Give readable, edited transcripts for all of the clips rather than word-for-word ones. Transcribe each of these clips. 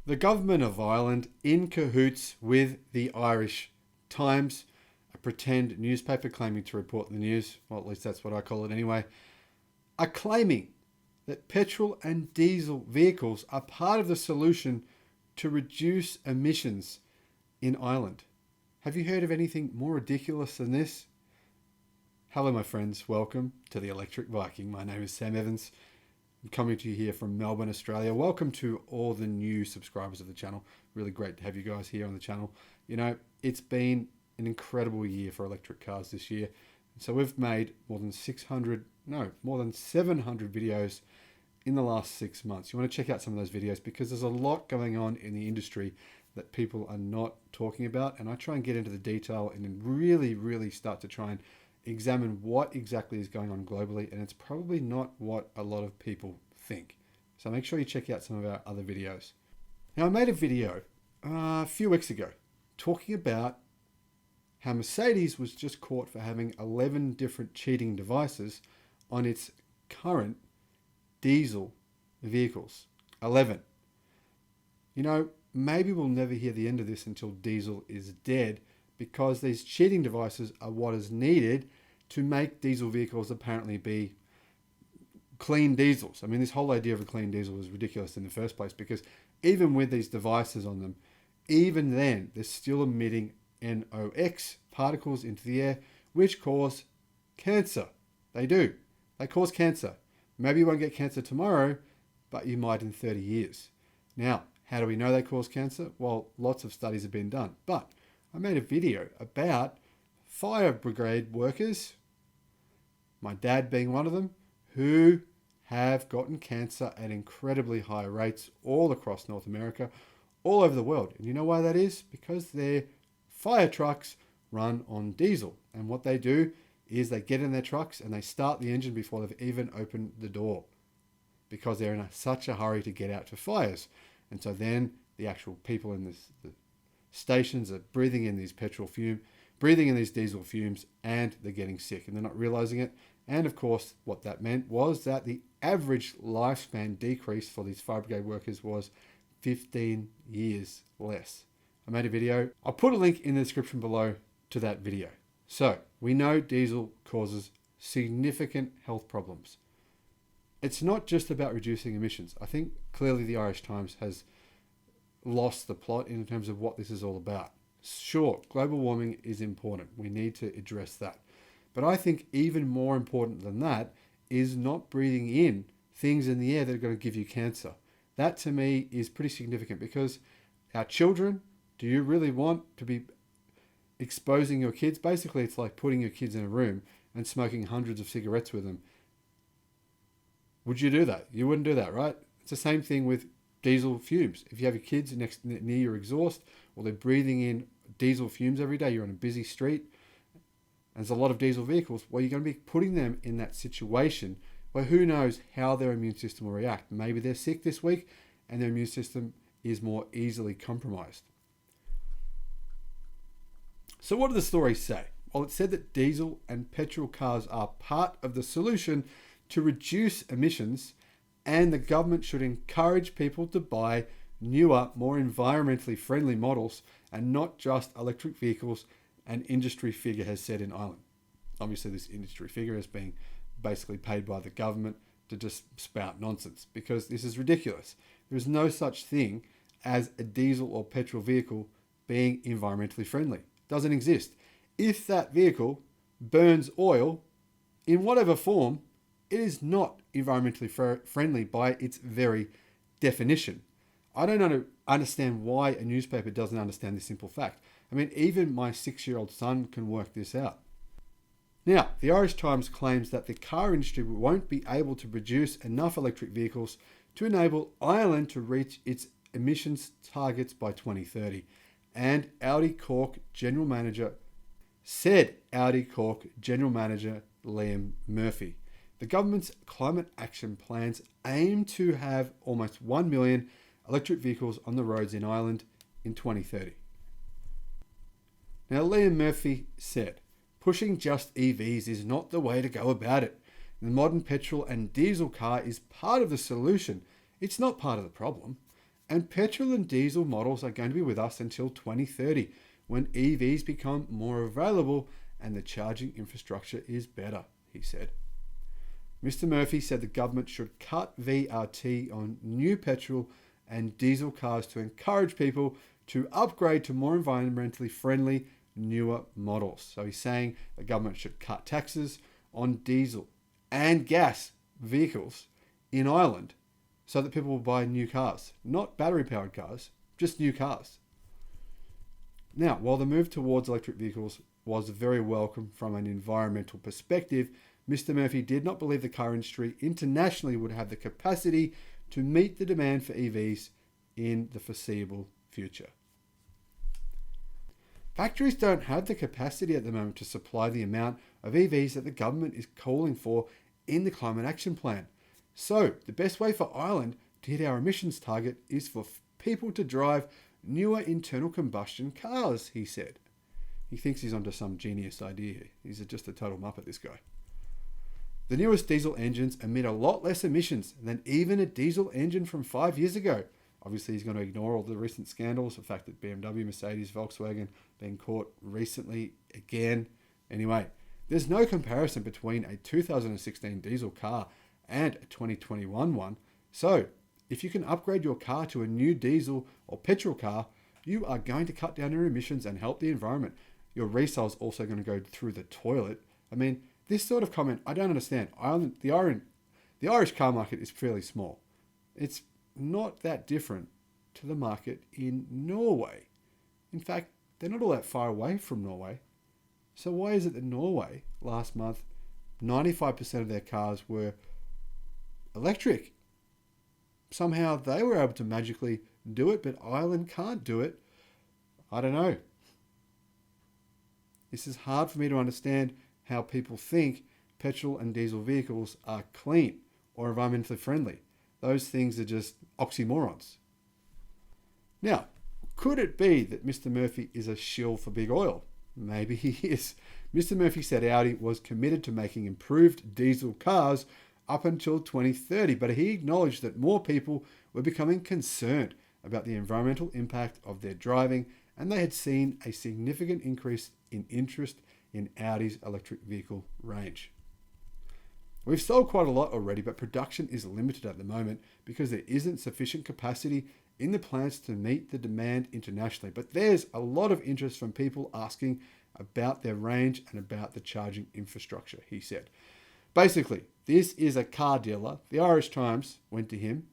The government of Ireland, in cahoots with the Irish Times, a pretend newspaper claiming to report the news, well, at least that's what I call it anyway, are claiming that petrol and diesel vehicles are part of the solution to reduce emissions in Ireland. Have you heard of anything more ridiculous than this? Hello, my friends. Welcome to the Electric Viking. My name is Sam Evans. I'm coming to you here from Melbourne, Australia. Welcome to all the new subscribers of the channel. Really great to have you guys here on the channel. You know, it's been an incredible year for electric cars this year. So we've made more than 700 videos in the last 6 months. You want to check out some of those videos because there's a lot going on in the industry that people are not talking about. And I try and get into the detail and then really start to try and examine what exactly is going on globally, and it's probably not what a lot of people think. So make sure you check out some of our other videos. Now, I made a video a few weeks ago talking about how Mercedes was just caught for having 11 different cheating devices on its current diesel vehicles. 11. You know, maybe we'll never hear the end of this until diesel is dead, because these cheating devices are what is needed to make diesel vehicles apparently be clean diesels. I mean, this whole idea of a clean diesel is ridiculous in the first place, because even with these devices on them, even then, they're still emitting NOx particles into the air, which cause cancer. They do. They cause cancer. Maybe you won't get cancer tomorrow, but you might in 30 years. Now, how do we know they cause cancer? Well, lots of studies have been done, but I made a video about fire brigade workers, my dad being one of them, who have gotten cancer at incredibly high rates all across North America, all over the world. And you know why that is? Because their fire trucks run on diesel. And what they do is they get in their trucks and they start the engine before they've even opened the door, because they're in such a hurry to get out to fires. And so then the actual people in the stations are breathing in these diesel fumes, and they're getting sick and they're not realizing it. And of course, what that meant was that the average lifespan decrease for these fire brigade workers was 15 years less. I made a video. I'll put a link in the description below to that video. So we know diesel causes significant health problems. It's not just about reducing emissions. I think clearly the Irish Times has lost the plot in terms of what this is all about. Sure, global warming is important. We need to address that. But I think even more important than that is not breathing in things in the air that are going to give you cancer. That to me is pretty significant, because our children, do you really want to be exposing your kids? Basically, it's like putting your kids in a room and smoking hundreds of cigarettes with them. Would you do that? You wouldn't do that, right? It's the same thing with diesel fumes. If you have your kids near your exhaust, or they're breathing in diesel fumes every day, you're on a busy street, and there's a lot of diesel vehicles, well, you're going to be putting them in that situation where who knows how their immune system will react. Maybe they're sick this week and their immune system is more easily compromised. So what did the story say? Well, it said that diesel and petrol cars are part of the solution to reduce emissions, and the government should encourage people to buy newer, more environmentally friendly models and not just electric vehicles, an industry figure has said in Ireland. Obviously, this industry figure is being basically paid by the government to just spout nonsense, because this is ridiculous. There is no such thing as a diesel or petrol vehicle being environmentally friendly. It doesn't exist. If that vehicle burns oil in whatever form, it is not environmentally friendly by its very definition. I don't understand why a newspaper doesn't understand this simple fact. I mean, even my 6-year-old son can work this out. Now, the Irish Times claims that the car industry won't be able to produce enough electric vehicles to enable Ireland to reach its emissions targets by 2030. And Audi Cork General Manager Liam Murphy. The government's climate action plans aim to have almost 1 million electric vehicles on the roads in Ireland in 2030. Now, Liam Murphy said, "Pushing just EVs is not the way to go about it. The modern petrol and diesel car is part of the solution. It's not part of the problem. And petrol and diesel models are going to be with us until 2030, when EVs become more available and the charging infrastructure is better, he said. Mr. Murphy said the government should cut VRT on new petrol and diesel cars to encourage people to upgrade to more environmentally friendly, newer models. So he's saying the government should cut taxes on diesel and gas vehicles in Ireland so that people will buy new cars, not battery-powered cars, just new cars. Now, while the move towards electric vehicles was very welcome from an environmental perspective, Mr. Murphy did not believe the car industry internationally would have the capacity to meet the demand for EVs in the foreseeable future. Factories don't have the capacity at the moment to supply the amount of EVs that the government is calling for in the Climate Action Plan. So, the best way for Ireland to hit our emissions target is for people to drive newer internal combustion cars, he said. He thinks he's onto some genius idea. He's just a total muppet, this guy. The newest diesel engines emit a lot less emissions than even a diesel engine from 5 years ago. Obviously, he's going to ignore all the recent scandals, the fact that BMW, Mercedes, Volkswagen been caught recently again. Anyway, there's no comparison between a 2016 diesel car and a 2021 one. So, if you can upgrade your car to a new diesel or petrol car, you are going to cut down your emissions and help the environment. Your resale is also going to go through the toilet. I mean, this sort of comment, I don't understand. The Irish car market is fairly small. It's not that different to the market in Norway. In fact, they're not all that far away from Norway. So why is it that Norway, last month, 95% of their cars were electric? Somehow they were able to magically do it, but Ireland can't do it. I don't know. This is hard for me to understand how people think petrol and diesel vehicles are clean or environmentally friendly. Those things are just oxymorons. Now, could it be that Mr. Murphy is a shill for big oil? Maybe he is. Mr. Murphy said Audi was committed to making improved diesel cars up until 2030, but he acknowledged that more people were becoming concerned about the environmental impact of their driving, and they had seen a significant increase in interest in Audi's electric vehicle range. We've sold quite a lot already, but production is limited at the moment because there isn't sufficient capacity in the plants to meet the demand internationally. But there's a lot of interest from people asking about their range and about the charging infrastructure, he said. Basically, this is a car dealer. The Irish Times went to him.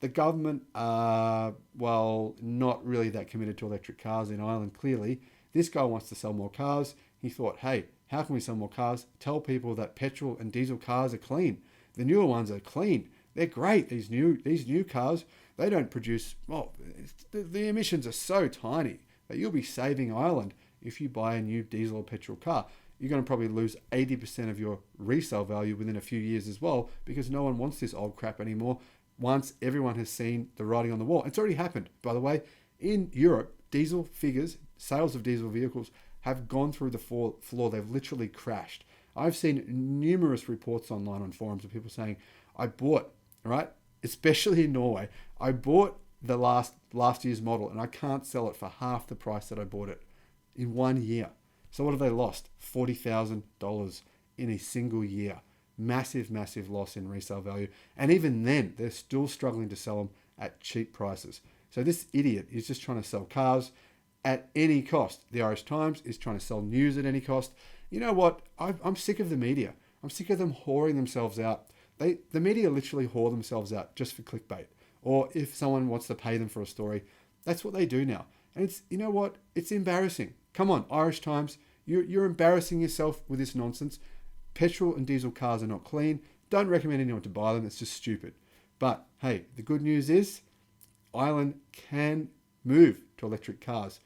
The government are, not really that committed to electric cars in Ireland, clearly. This guy wants to sell more cars. He thought, hey, how can we sell more cars? Tell people that petrol and diesel cars are clean. The newer ones are clean. They're great. These new cars, they don't produce, the emissions are so tiny that you'll be saving Ireland if you buy a new diesel or petrol car. You're going to probably lose 80% of your resale value within a few years as well, because no one wants this old crap anymore once everyone has seen the writing on the wall. It's already happened, by the way. In Europe, diesel figures, sales of diesel vehicles have gone through the floor. They've literally crashed. I've seen numerous reports online on forums of people saying, I bought, right, especially in Norway, I bought the last year's model and I can't sell it for half the price that I bought it in 1 year. So what have they lost? $40,000 in a single year. Massive, massive loss in resale value. And even then, they're still struggling to sell them at cheap prices. So this idiot is just trying to sell cars at any cost. The Irish Times is trying to sell news at any cost. You know what? I'm sick of the media. I'm sick of them whoring themselves out. The media literally whore themselves out just for clickbait. Or if someone wants to pay them for a story, that's what they do now. And it's, you know what? It's embarrassing. Come on, Irish Times. You're embarrassing yourself with this nonsense. Petrol and diesel cars are not clean. Don't recommend anyone to buy them. It's just stupid. But hey, the good news is Ireland can move to electric cars.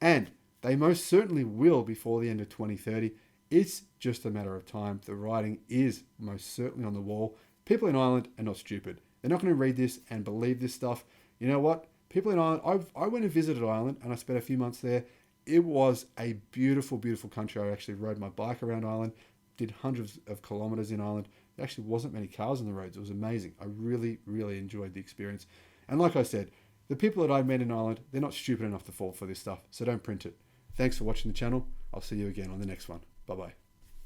And they most certainly will before the end of 2030. It's just a matter of time. The writing is most certainly on the wall. People in Ireland are not stupid. They're not going to read this and believe this stuff. You know what? People in Ireland, I went and visited Ireland and I spent a few months there. It was a beautiful, beautiful country. I actually rode my bike around Ireland, did hundreds of kilometers in Ireland. There actually wasn't many cars on the roads. It was amazing. I really, really enjoyed the experience. And like I said, The people that I met in Ireland, they're not stupid enough to fall for this stuff, so don't print it. Thanks for watching the channel. I'll see you again on the next one. Bye-bye.